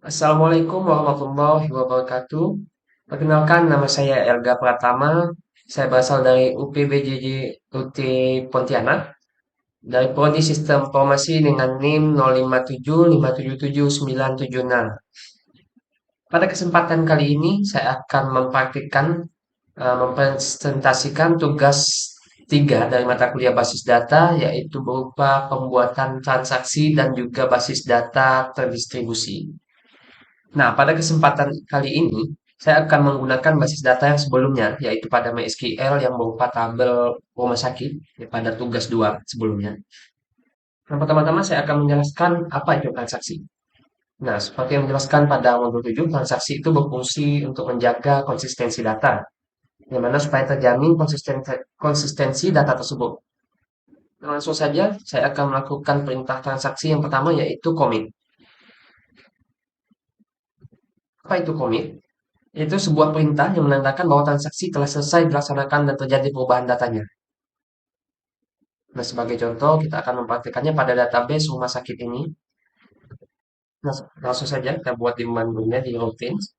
Assalamualaikum warahmatullahi wabarakatuh. Perkenalkan, nama saya Elga Pratama. Saya berasal dari UPBJJ UT Pontianak dari Prodi Sistem Informasi dengan NIM 0575777976. Pada kesempatan kali ini, saya akan mempresentasikan tugas 3 dari mata kuliah basis data, yaitu berupa pembuatan transaksi dan juga basis data terdistribusi. Nah, pada kesempatan kali ini, saya akan menggunakan basis data yang sebelumnya, yaitu pada MySQL yang berupa tabel rumah sakit, ya, pada tugas 2 sebelumnya. Nah, pertama-tama saya akan menjelaskan apa itu transaksi. Nah, seperti yang menjelaskan pada modul 7, transaksi itu berfungsi untuk menjaga konsistensi data, yang mana supaya terjamin konsistensi data tersebut. Nah, langsung saja, saya akan melakukan perintah transaksi yang pertama, yaitu commit. Apa itu commit? Itu sebuah perintah yang menandakan bahwa transaksi telah selesai dilaksanakan dan terjadi perubahan datanya. Nah, sebagai contoh, kita akan mempraktikkannya pada database rumah sakit ini. Nah, langsung saja kita buat di menunya di routines.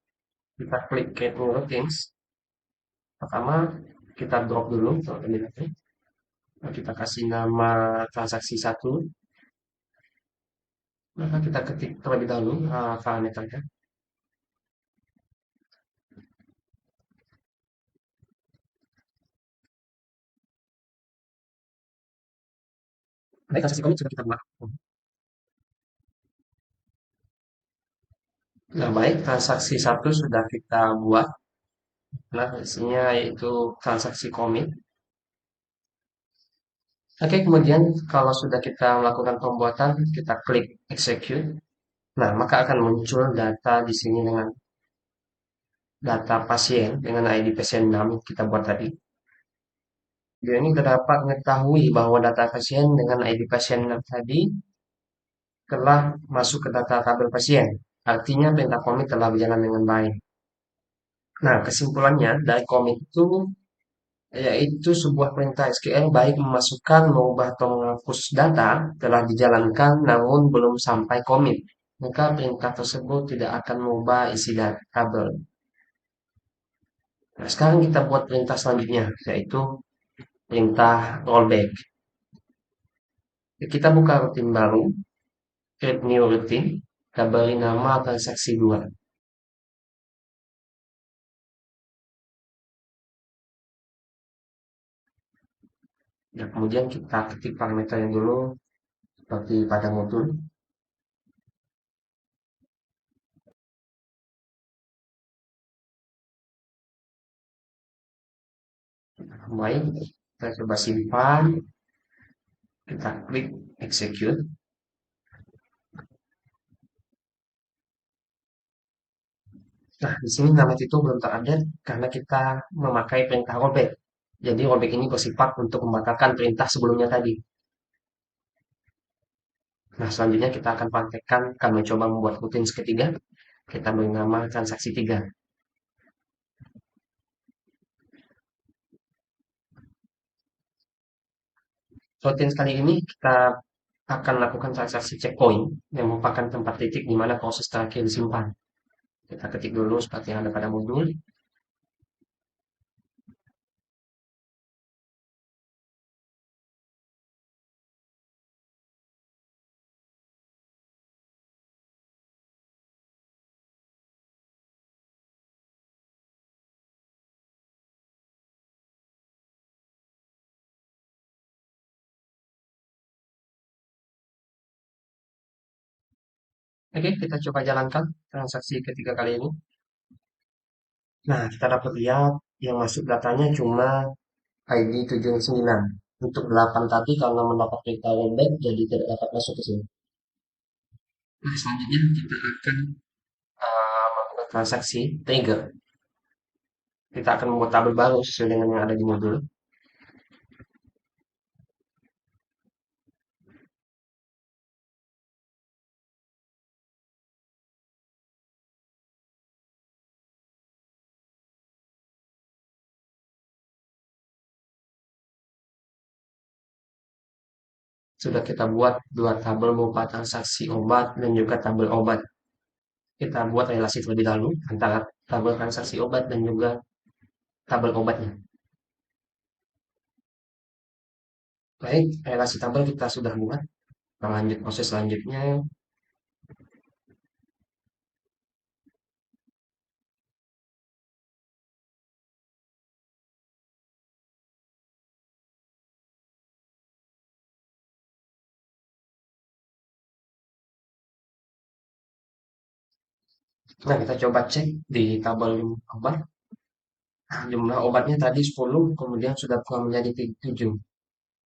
Kita klik create new routines. Pertama, kita drop dulu terminalnya. Nah, kita kasih nama transaksi satu. Maka kita ketik terlebih dahulu parameternya. Baik, transaksi commit sudah kita buat. Nah, baik, transaksi satu sudah kita buat. Nah, isinya yaitu transaksi commit. Oke, kemudian kalau sudah kita melakukan pembuatan, kita klik execute. Nah, maka akan muncul data di sini dengan data pasien dengan ID pasien 6 yang kita buat tadi. Dia ini dapat mengetahui bahwa data pasien dengan ID pasien 6 tadi telah masuk ke data tabel pasien. Artinya perintah komit telah berjalan dengan baik. Nah, kesimpulannya dari komit itu yaitu sebuah perintah SQL baik memasukkan, mengubah atau menghapus data telah dijalankan namun belum sampai komit. Maka perintah tersebut tidak akan mengubah isi data tabel. Nah, sekarang kita buat perintah selanjutnya, yaitu perintah rollback. Kita buka rutin baru, create new routine, kita beri nama transaksi 2. Nah, kemudian kita ketik parameternya dulu, seperti pada modul. Baik, kita coba simpan, kita klik execute. Nah, di sini nama itu belum terupdate karena kita memakai perintah rollback. Jadi rollback ini bersifat untuk membatalkan perintah sebelumnya tadi. Nah, selanjutnya kita akan praktekkan, kami coba membuat rutin ketiga. Kita beri nama transaksi 3. Rutin kali ini kita akan lakukan transaksi checkpoint yang merupakan tempat titik di mana proses terakhir disimpan. Kita ketik dulu seperti yang ada pada modul. Oke, kita coba jalankan transaksi ketiga kali ini. Nah, kita dapat lihat yang masuk datanya cuma ID 79. Untuk 8 tadi karena mendapat perintah rollback jadi tidak dapat masuk ke sini. Nah, selanjutnya kita akan melakukan transaksi trigger. Kita akan membuat tabel baru sesuai dengan yang ada di modul. Sudah kita buat dua tabel berupa transaksi obat dan juga tabel obat. kita buat relasi terlebih dahulu antara tabel transaksi obat dan juga tabel obatnya. Baik, relasi tabel kita sudah buat. Kita lanjut proses selanjutnya. Nah, kita coba cek di tabel obat. Nah, jumlah obatnya tadi 10, kemudian sudah berubah menjadi 7.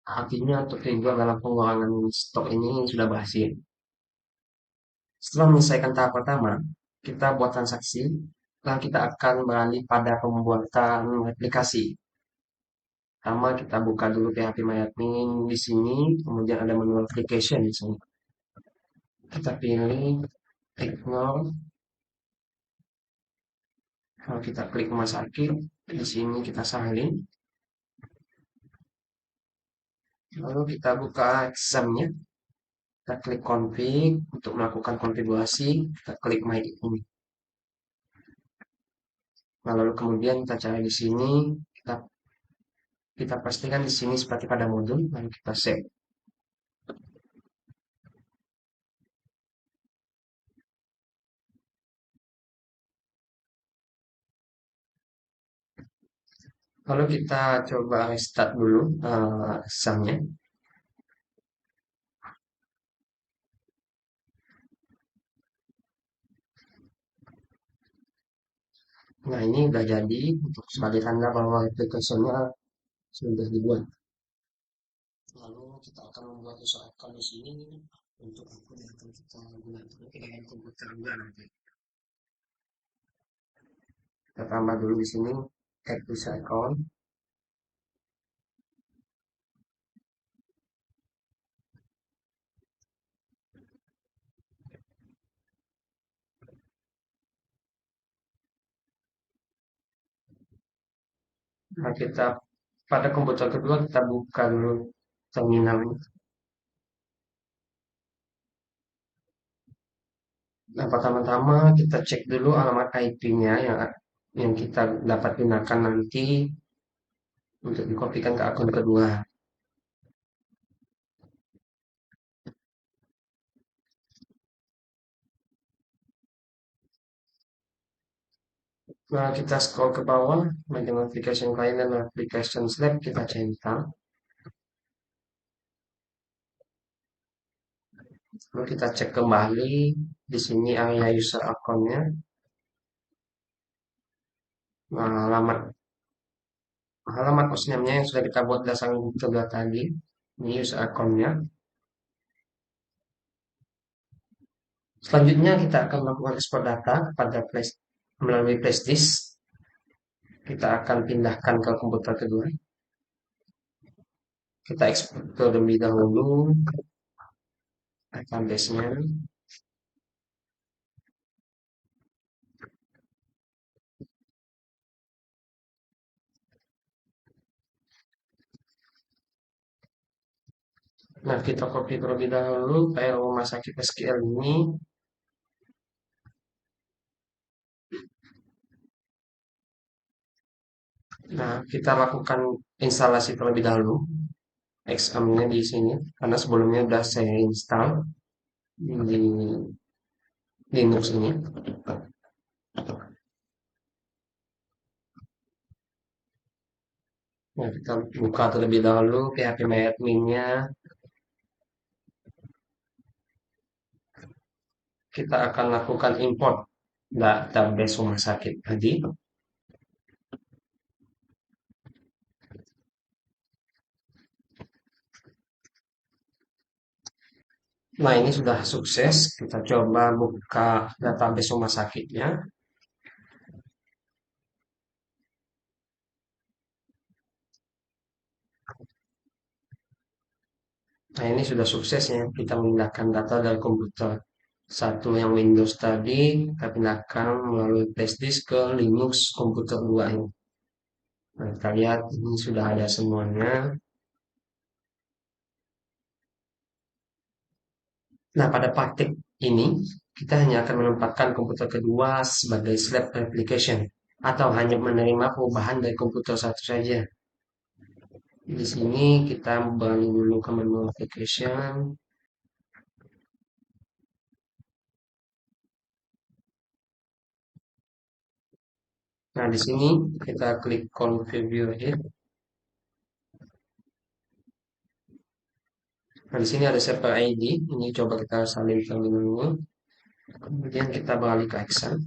Artinya untuk trigger dalam pengurangan stok ini sudah berhasil. Setelah menyelesaikan tahap pertama, kita buat transaksi, dan kita akan beralih pada pembuatan aplikasi. Pertama kita buka dulu PHP MyAdmin di sini, kemudian ada menu application di sini. Kita pilih ignore. Kalau kita klik rumah sakit, di sini kita salin. Lalu kita buka examnya. Kita klik config untuk melakukan konfigurasi. Kita klik my ini. Nah, lalu kemudian kita cari di sini. Kita pastikan di sini seperti pada modul. Lalu kita save. Lalu kita coba restart dulu examnya. Nah, ini udah jadi untuk sebagai tanda bahwa aplikasinya sudah dibuat. Lalu kita akan membuat user account di sini untuk akun yang akan kita gunakan dengan komputer juga nanti. Kita tambah dulu di sini add user account. Nah, kita pada komputer kedua kita buka dulu terminal. Nah, pertama-tama kita cek dulu alamat IP-nya yang kita dapat gunakan nanti untuk dikopikan ke akun kedua. Nah, kita scroll ke bawah, bagian application client dan application lab kita centang. Lalu kita cek kembali di sini area user account-nya. Nah, alamat hostname-nya yang sudah kita buat berdasarkan kedua tadi. Ini user account-nya. Selanjutnya kita akan melakukan ekspor data kepada melalui Prestige. Kita akan pindahkan ke komputer kedua. Kita ekspor terlebih dahulu database-nya. Nah, kita copy terlebih dahulu file rumah sakit SQL ini. Nah, kita lakukan instalasi terlebih dahulu XAML-nya di sini karena sebelumnya sudah saya install di Linux ini. Nah, kita buka terlebih dahulu PHP MyAdmin-nya. Kita akan lakukan import database rumah sakit tadi. Nah, ini sudah sukses. Kita coba buka database rumah sakitnya. Nah, ini sudah sukses ya. Kita memindahkan data dari komputer satu yang Windows tadi, kita pindahkan melalui flash disk ke Linux komputer 2 ini. Nah, kita lihat ini sudah ada semuanya. Nah, pada praktik ini kita hanya akan menempatkan komputer kedua sebagai slab application atau hanya menerima perubahan dari komputer satu saja. Di sini kita beralih dulu ke menu application. Nah, di sini kita klik configure it. Nah, di sini ada server ID. Ini coba kita salin terlebih dulu. Kemudian kita beralih ke Excel.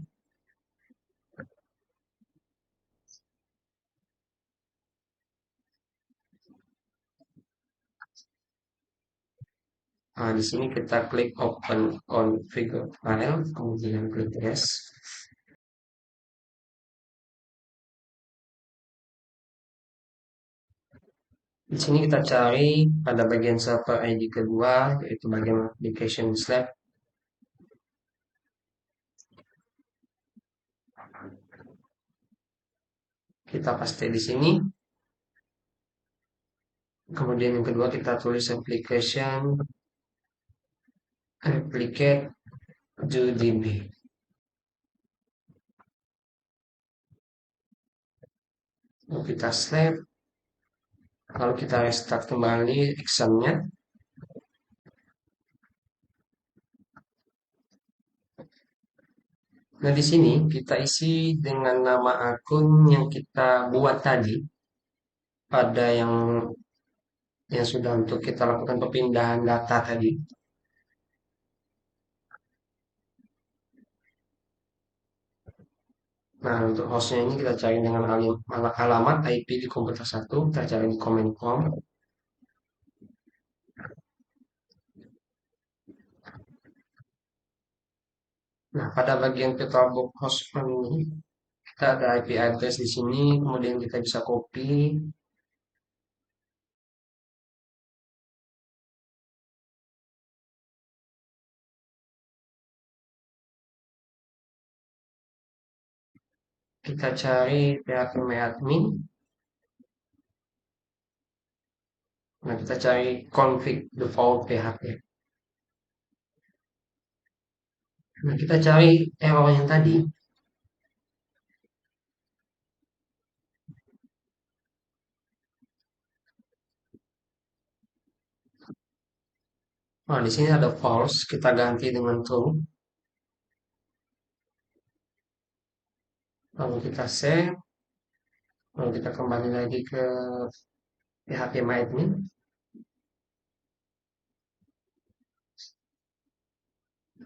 Nah, di sini kita klik open configure file, kemudian klik yes. Di sini kita cari pada bagian server ID kedua, yaitu bagian application slab. Kita paste di sini. Kemudian yang kedua kita tulis application applicate 2DB. Lalu kita slab, lalu kita restart kembali Excel-nya. Nah, di sini kita isi dengan nama akun yang kita buat tadi pada yang sudah untuk kita lakukan perpindahan data tadi. Nah, untuk hostnya ini kita cari dengan alamat IP di komputer satu, kita cari di command prompt. Nah, pada bagian virtualbox host ini, kita ada IP address di sini, kemudian kita bisa copy. Kita cari php-admin. Nah, kita cari config default PHP. Nah, kita cari error yang tadi. Nah, di sini ada false, kita ganti dengan true. Lalu kita save, lalu kita kembali lagi ke php-admin.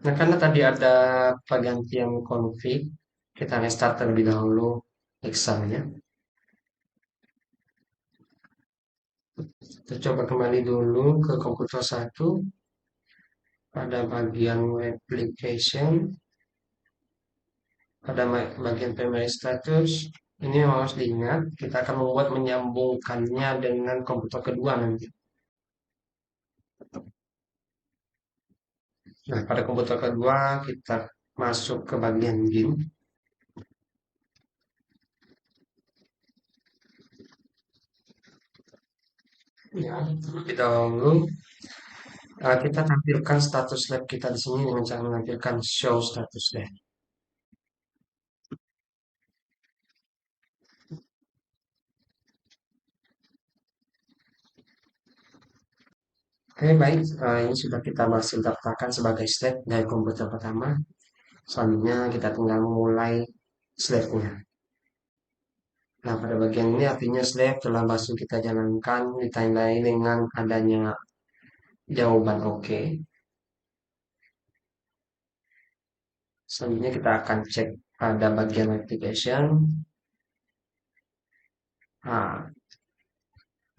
Nah, karena tadi ada pergantian config, kita restart terlebih dahulu Excel-nya. Kita coba kembali dulu ke komputer satu, pada bagian application, pada bagian primary status. Ini harus diingat, kita akan membuat menyambungkannya dengan komputer kedua nanti. Nah, pada komputer kedua kita masuk ke bagian game. Ya, terlebih dahulu kita tampilkan status lab kita di sini dengan cara menampilkan show status lab. Oke, baik. Ini sudah kita berhasil daftarkan sebagai slide dari komputer pertama. Selanjutnya kita tinggal memulai slide-nya. Nah, pada bagian ini artinya slide telah berhasil kita jalankan ditandai dengan adanya jawaban oke. Selanjutnya kita akan cek pada bagian application. Nah,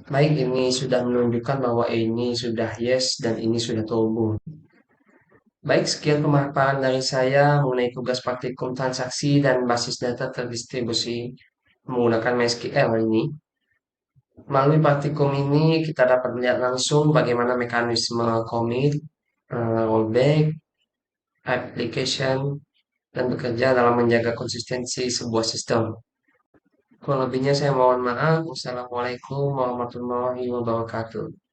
baik, ini sudah menunjukkan bahwa ini sudah yes dan ini sudah terhubung. Baik, sekian pemaparan dari saya mengenai tugas praktikum transaksi dan basis data terdistribusi menggunakan MySQL ini. Melalui praktikum ini kita dapat melihat langsung bagaimana mekanisme commit, rollback, application, dan bekerja dalam menjaga konsistensi sebuah sistem. Kurang lebihnya saya mohon maaf. Wassalamualaikum warahmatullahi wabarakatuh.